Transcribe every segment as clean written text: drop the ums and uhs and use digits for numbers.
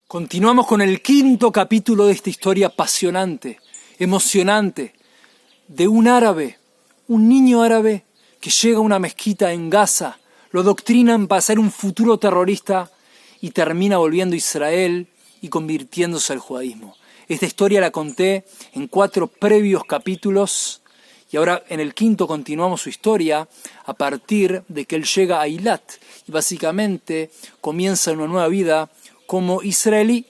Continuamos con el 5º capítulo de esta historia apasionante, emocionante, de un árabe, un niño árabe que llega a una mezquita en Gaza, lo adoctrinan para ser un futuro terrorista y termina volviendo a Israel y convirtiéndose al judaísmo. Esta historia la conté en 4 previos capítulos y ahora en el 5º continuamos su historia a partir de que él llega a Eilat y básicamente comienza una nueva vida como israelí.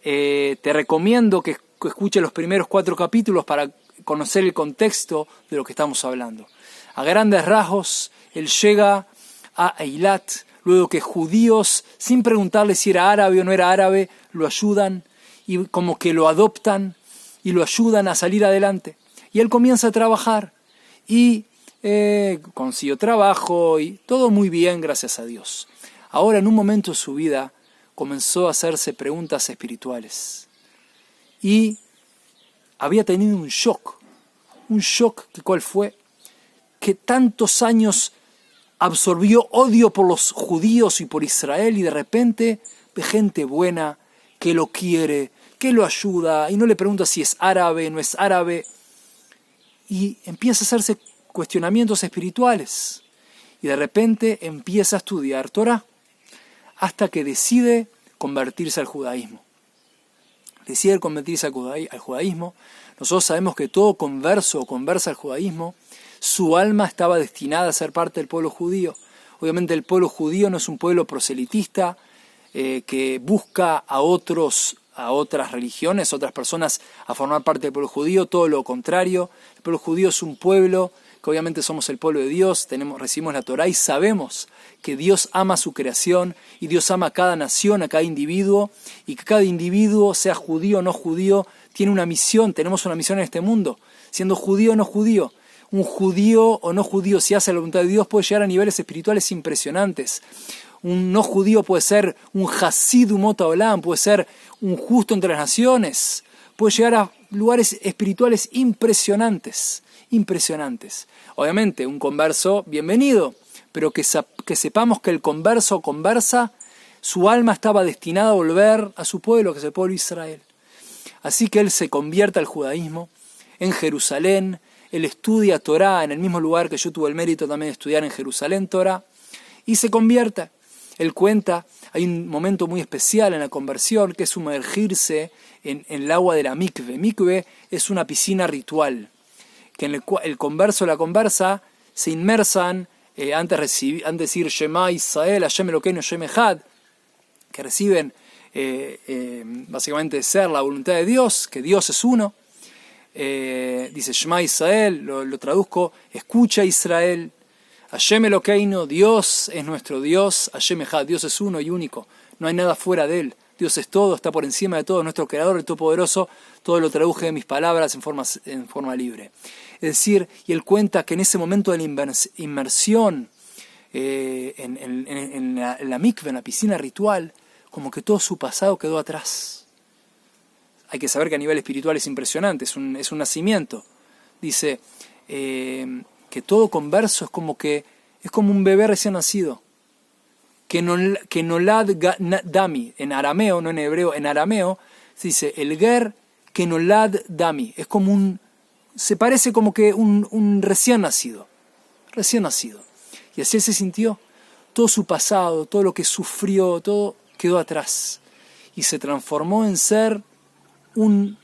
Te recomiendo que escuches los primeros 4 capítulos para conocer el contexto de lo que estamos hablando. A grandes rasgos, él llega a Eilat, luego que judíos, sin preguntarle si era árabe o no era árabe, lo ayudan y como que lo adoptan y lo ayudan a salir adelante. Y él comienza a trabajar y consiguió trabajo y todo muy bien, gracias a Dios. Ahora, en un momento de su vida, comenzó a hacerse preguntas espirituales y había tenido un shock que ¿cuál fue? Que tantos años absorbió odio por los judíos y por Israel y de repente ve gente buena que lo quiere, que lo ayuda y no le pregunta si es árabe, no es árabe y empieza a hacerse cuestionamientos espirituales y de repente empieza a estudiar Torah hasta que decide convertirse al judaísmo. Decide convertirse al judaísmo. Nosotros sabemos que todo converso o conversa al judaísmo, su alma estaba destinada a ser parte del pueblo judío. Obviamente el pueblo judío no es un pueblo proselitista que busca a otras religiones, otras personas a formar parte del pueblo judío, todo lo contrario. El pueblo judío es un pueblo que obviamente somos el pueblo de Dios, recibimos la Torá y sabemos que Dios ama su creación y Dios ama a cada nación, a cada individuo, y que cada individuo, sea judío o no judío, tiene una misión, tenemos una misión en este mundo, siendo judío o no judío. Un judío o no judío, si hace la voluntad de Dios, puede llegar a niveles espirituales impresionantes. Un no judío puede ser un Hasid Umot Haolam, puede ser un justo entre las naciones, puede llegar a lugares espirituales impresionantes. Obviamente, un converso, bienvenido, pero que sepamos que el converso o conversa, su alma estaba destinada a volver a su pueblo, que es el pueblo de Israel. Así que él se convierte al judaísmo en Jerusalén. Él estudia Torá en el mismo lugar que yo tuve el mérito también de estudiar en Jerusalén Torá, y se convierte. Él cuenta, hay un momento muy especial en la conversión, que es sumergirse en el agua de la mikve. Mikve es una piscina ritual, que en el converso o la conversa se inmersan, antes de decir Shema Israel, Hashem Elokeinu Hashem Echad, que reciben básicamente ser la voluntad de Dios, que Dios es uno. Dice Shema Israel, lo traduzco, escucha Israel, Hashem Elokeinu, Dios es nuestro Dios, Hashem Echad, Dios es uno y único, no hay nada fuera de él, Dios es todo, está por encima de todo, nuestro Creador, el Todopoderoso. Todo lo traduje de mis palabras en forma libre. Es decir, y él cuenta que en ese momento de la inmersión en la mikve, en la piscina ritual, como que todo su pasado quedó atrás. Hay que saber que a nivel espiritual es impresionante, es un nacimiento. Dice que todo converso es como un bebé recién nacido. Que nolad dami, en arameo, no en hebreo, en arameo, se dice el ger que nolad dami. Es como se parece como que un recién nacido. Y así él se sintió. Todo su pasado, todo lo que sufrió, todo quedó atrás. Y se transformó en ser un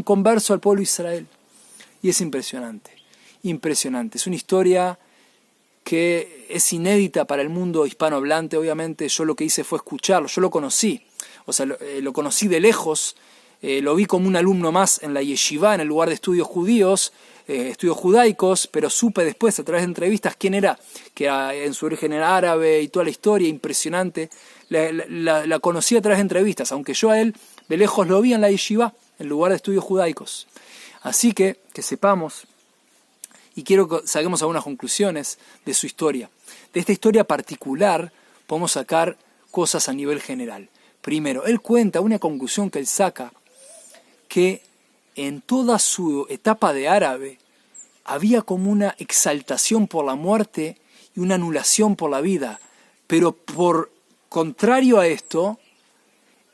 converso al pueblo de Israel. Y es impresionante. Es una historia que es inédita para el mundo hispanohablante. Obviamente yo lo que hice fue escucharlo, yo lo conocí, lo conocí de lejos, lo vi como un alumno más en la yeshiva, en el lugar de estudios judíos, estudios judaicos, pero supe después a través de entrevistas quién era, que en su origen era árabe y toda la historia impresionante, la conocí a través de entrevistas, aunque yo a él de lejos lo vi en la yeshiva, en el lugar de estudios judaicos. Así que sepamos, y quiero que saquemos algunas conclusiones de su historia. De esta historia particular podemos sacar cosas a nivel general. Primero, él cuenta una conclusión que él saca, que en toda su etapa de árabe había como una exaltación por la muerte y una anulación por la vida. Pero por contrario a esto,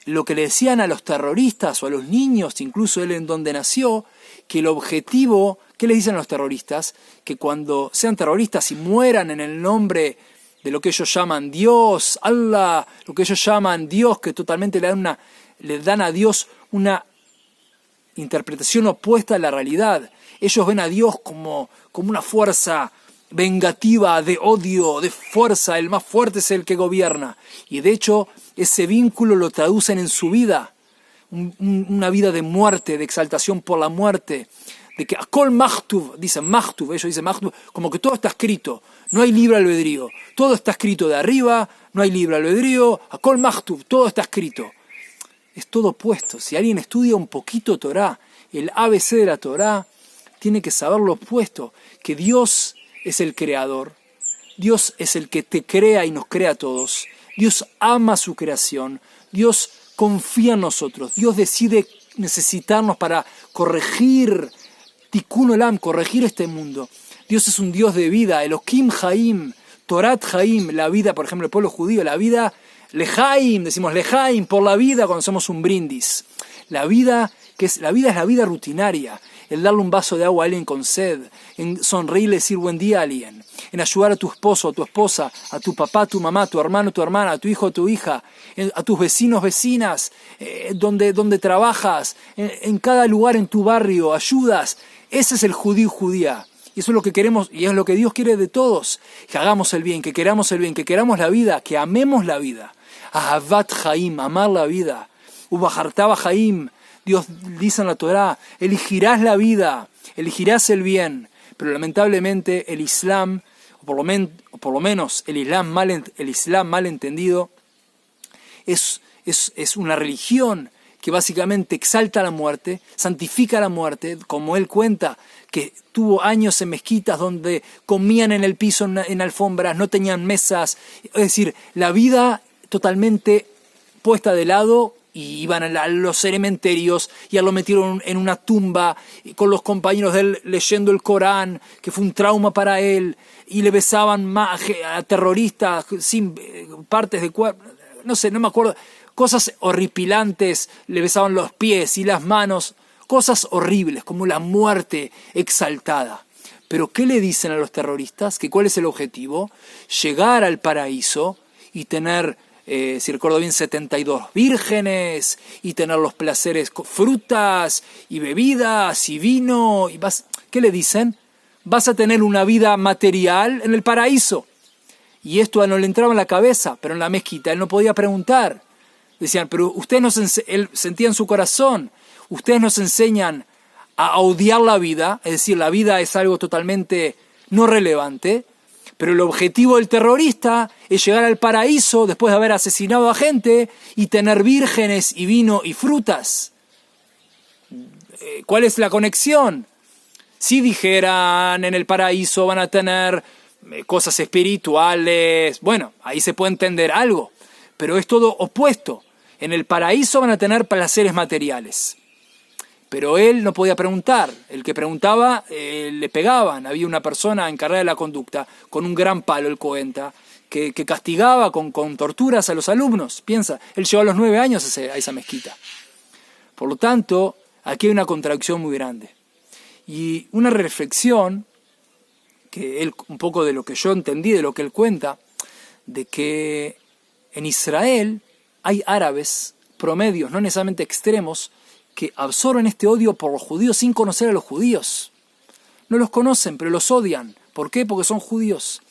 lo que le decían a los terroristas o a los niños, incluso él en donde nació, que el objetivo, ¿qué les dicen a los terroristas? Que cuando sean terroristas y mueran en el nombre de lo que ellos llaman Dios, Allah, lo que ellos llaman Dios, que totalmente le dan a Dios una interpretación opuesta a la realidad. Ellos ven a Dios como una fuerza vengativa, de odio, de fuerza, el más fuerte es el que gobierna. Y de hecho, ese vínculo lo traducen en su vida, una vida de muerte, de exaltación por la muerte, de que Akol Machtub, dicen Machtub, ellos dicen Machtub, como que todo está escrito, no hay libre albedrío, todo está escrito de arriba, no hay libre albedrío, Akol Machtub, todo está escrito. Es todo opuesto. Si alguien estudia un poquito Torá, el ABC de la Torá, tiene que saber lo opuesto, que Dios es el creador, Dios es el que te crea y nos crea a todos, Dios ama su creación, Dios confía en nosotros, Dios decide necesitarnos para corregir, Tikkun Olam, corregir este mundo. Dios es un Dios de vida, Elohim Haim, Torat Haim, la vida, por ejemplo, el pueblo judío, la vida, Lehaim, decimos Lehaim, por la vida cuando hacemos un brindis. La vida es la vida rutinaria, el darle un vaso de agua a alguien con sed, en sonreírle y decir buen día a alguien, en ayudar a tu esposo, a tu esposa, a tu papá, a tu mamá, a tu hermano, a tu hermana, a tu hijo, a tu hija, a tus vecinos, vecinas, donde trabajas, en cada lugar en tu barrio, ayudas. Ese es el judío y judía. Y eso es lo que queremos, y es lo que Dios quiere de todos. Que hagamos el bien, que queramos el bien, que queramos la vida, que amemos la vida. Ahavat Haim, amar la vida. Ubahartaba Haim, Dios dice en la Torá, elegirás la vida, elegirás el bien. Pero lamentablemente el Islam, o por lo menos el Islam mal entendido, es una religión que básicamente exalta la muerte, santifica la muerte, como él cuenta, que tuvo años en mezquitas donde comían en el piso, en alfombras, no tenían mesas, es decir, la vida totalmente puesta de lado, y iban a los cementerios y lo metieron en una tumba con los compañeros de él leyendo el Corán, que fue un trauma para él, y le besaban a terroristas sin partes de cuerpo, no sé, no me acuerdo, cosas horripilantes, le besaban los pies y las manos, cosas horribles, como la muerte exaltada. Pero ¿qué le dicen a los terroristas? ¿Que cuál es el objetivo? Llegar al paraíso y tener, si recuerdo bien, 72 vírgenes, y tener los placeres, frutas y bebidas y vino. ¿Qué le dicen? Vas a tener una vida material en el paraíso. Y esto no le entraba en la cabeza, pero en la mezquita él no podía preguntar. Decían, pero él sentía en su corazón, ustedes nos enseñan a odiar la vida, es decir, la vida es algo totalmente no relevante, pero el objetivo del terrorista es llegar al paraíso después de haber asesinado a gente y tener vírgenes y vino y frutas. ¿Cuál es la conexión? Si dijeran en el paraíso van a tener cosas espirituales, bueno, ahí se puede entender algo, pero es todo opuesto. En el paraíso van a tener placeres materiales. Pero él no podía preguntar. El que preguntaba, le pegaban. Había una persona encargada de la conducta, con un gran palo, él cuenta, que castigaba con torturas a los alumnos. Piensa, él llegó a los 9 años a esa mezquita. Por lo tanto, aquí hay una contradicción muy grande. Y una reflexión, que él, un poco de lo que yo entendí, de lo que él cuenta, de que en Israel hay árabes promedios, no necesariamente extremos, que absorben este odio por los judíos sin conocer a los judíos. No los conocen, pero los odian. ¿Por qué? Porque son judíos.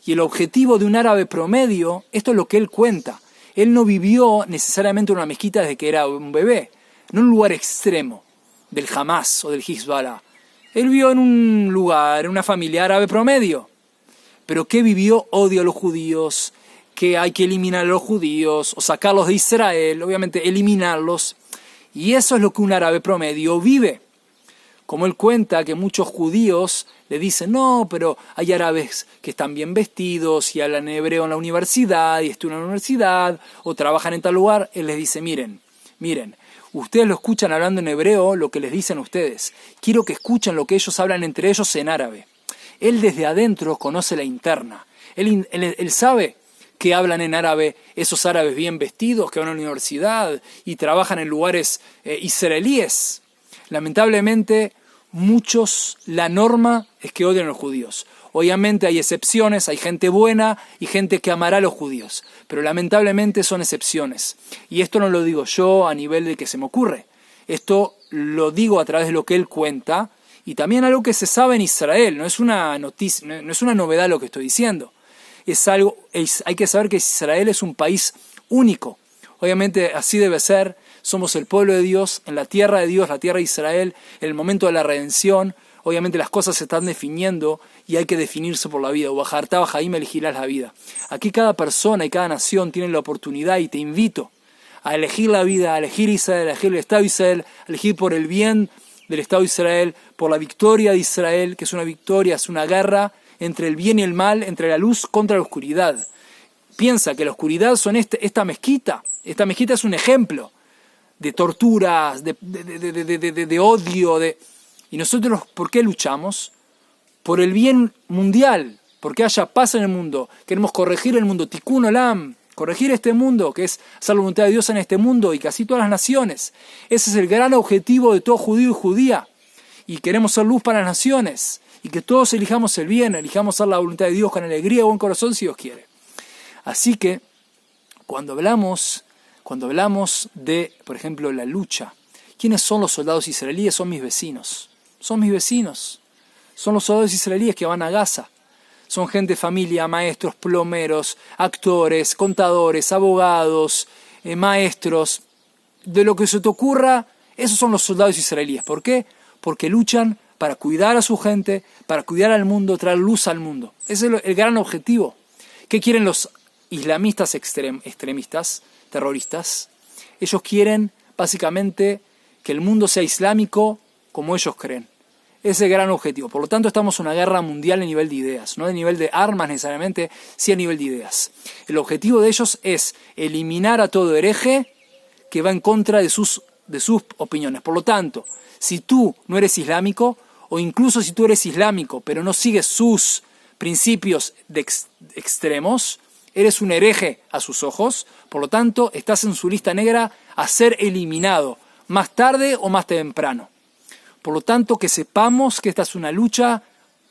Y el objetivo de un árabe promedio, esto es lo que él cuenta. Él no vivió necesariamente en una mezquita desde que era un bebé, no en un lugar extremo del Hamas o del Hezbollah. Él vivió en un lugar, en una familia árabe promedio. ¿Pero qué vivió? Odio a los judíos, que hay que eliminar a los judíos o sacarlos de Israel, obviamente eliminarlos. Y eso es lo que un árabe promedio vive. Como él cuenta que muchos judíos le dicen, no, pero hay árabes que están bien vestidos y hablan hebreo en la universidad y estudian en la universidad o trabajan en tal lugar. Él les dice, miren, ustedes lo escuchan hablando en hebreo lo que les dicen ustedes. Quiero que escuchen lo que ellos hablan entre ellos en árabe. Él desde adentro conoce la interna. Él sabe que hablan en árabe, esos árabes bien vestidos que van a la universidad y trabajan en lugares israelíes. Lamentablemente, la norma es que odian a los judíos. Obviamente hay excepciones, hay gente buena y gente que amará a los judíos, pero lamentablemente son excepciones. Y esto no lo digo yo a nivel de que se me ocurre. Esto lo digo a través de lo que él cuenta y también algo que se sabe en Israel. No es una noticia, no es una novedad lo que estoy diciendo. Hay que saber que Israel es un país único. Obviamente así debe ser. Somos el pueblo de Dios, en la tierra de Dios, la tierra de Israel, en el momento de la redención. Obviamente las cosas se están definiendo y hay que definirse por la vida. Ubajartá, Bajaim, elegirás la vida. Aquí cada persona y cada nación tiene la oportunidad y te invito a elegir la vida, a elegir Israel, a elegir el Estado de Israel, a elegir por el bien del Estado de Israel, por la victoria de Israel, que es una victoria, es una guerra entre el bien y el mal, entre la luz contra la oscuridad. Piensa que la oscuridad son esta mezquita. Esta mezquita es un ejemplo de torturas, de odio. Y nosotros, ¿por qué luchamos? Por el bien mundial, porque haya paz en el mundo. Queremos corregir el mundo, tikkun olam, corregir este mundo, que es hacer la voluntad de Dios en este mundo y casi todas las naciones. Ese es el gran objetivo de todo judío y judía. Y queremos ser luz para las naciones. Y que todos elijamos el bien, elijamos hacer la voluntad de Dios con alegría y buen corazón si Dios quiere. Así que, cuando hablamos de, por ejemplo, la lucha, ¿quiénes son los soldados israelíes? Son mis vecinos. Son mis vecinos. Son los soldados israelíes que van a Gaza. Son gente, familia, maestros, plomeros, actores, contadores, abogados, maestros. De lo que se te ocurra, esos son los soldados israelíes. ¿Por qué? Porque luchan para cuidar a su gente, para cuidar al mundo, traer luz al mundo. Ese es el gran objetivo. ¿Qué quieren los islamistas extremistas, terroristas? Ellos quieren, básicamente, que el mundo sea islámico como ellos creen. Ese es el gran objetivo. Por lo tanto, estamos en una guerra mundial a nivel de ideas, no a nivel de armas necesariamente, sí a nivel de ideas. El objetivo de ellos es eliminar a todo hereje que va en contra de sus opiniones. Por lo tanto, si tú no eres islámico, o incluso si tú eres islámico, pero no sigues sus principios extremos, eres un hereje a sus ojos, por lo tanto, estás en su lista negra a ser eliminado, más tarde o más temprano. Por lo tanto, que sepamos que esta es una lucha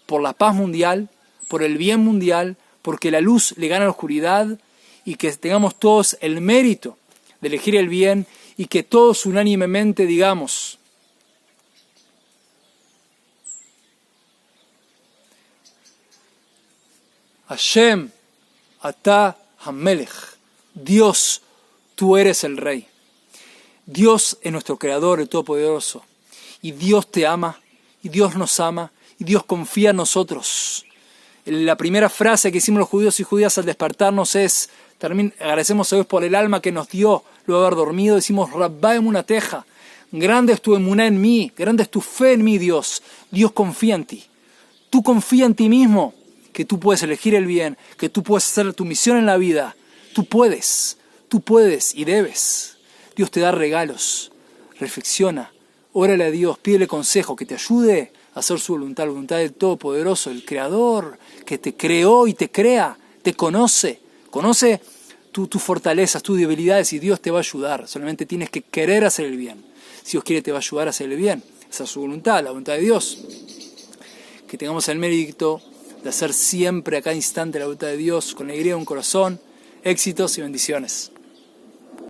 por la paz mundial, por el bien mundial, porque la luz le gana a la oscuridad, y que tengamos todos el mérito de elegir el bien, y que todos unánimemente digamos: Hashem, Atá Hamelech, Dios, tú eres el Rey. Dios es nuestro Creador, el Todopoderoso. Y Dios te ama, y Dios nos ama, y Dios confía en nosotros. La primera frase que hicimos los judíos y judías al despertarnos es, agradecemos a Dios por el alma que nos dio luego de haber dormido, decimos, Rabbá emunateja, grande es tu emuná en mí, grande es tu fe en mí, Dios. Dios confía en ti. Tú confía en ti mismo, que tú puedes elegir el bien, que tú puedes hacer tu misión en la vida. Tú puedes y debes. Dios te da regalos. Reflexiona, órale a Dios, pídele consejo, que te ayude a hacer su voluntad, la voluntad del Todopoderoso, el Creador, que te creó y te crea, te conoce tus fortalezas, tus debilidades, y Dios te va a ayudar. Solamente tienes que querer hacer el bien. Si Dios quiere, te va a ayudar a hacer el bien. Esa es su voluntad, la voluntad de Dios. Que tengamos el mérito de hacer siempre, a cada instante, la voluntad de Dios, con alegría en un corazón, éxitos y bendiciones.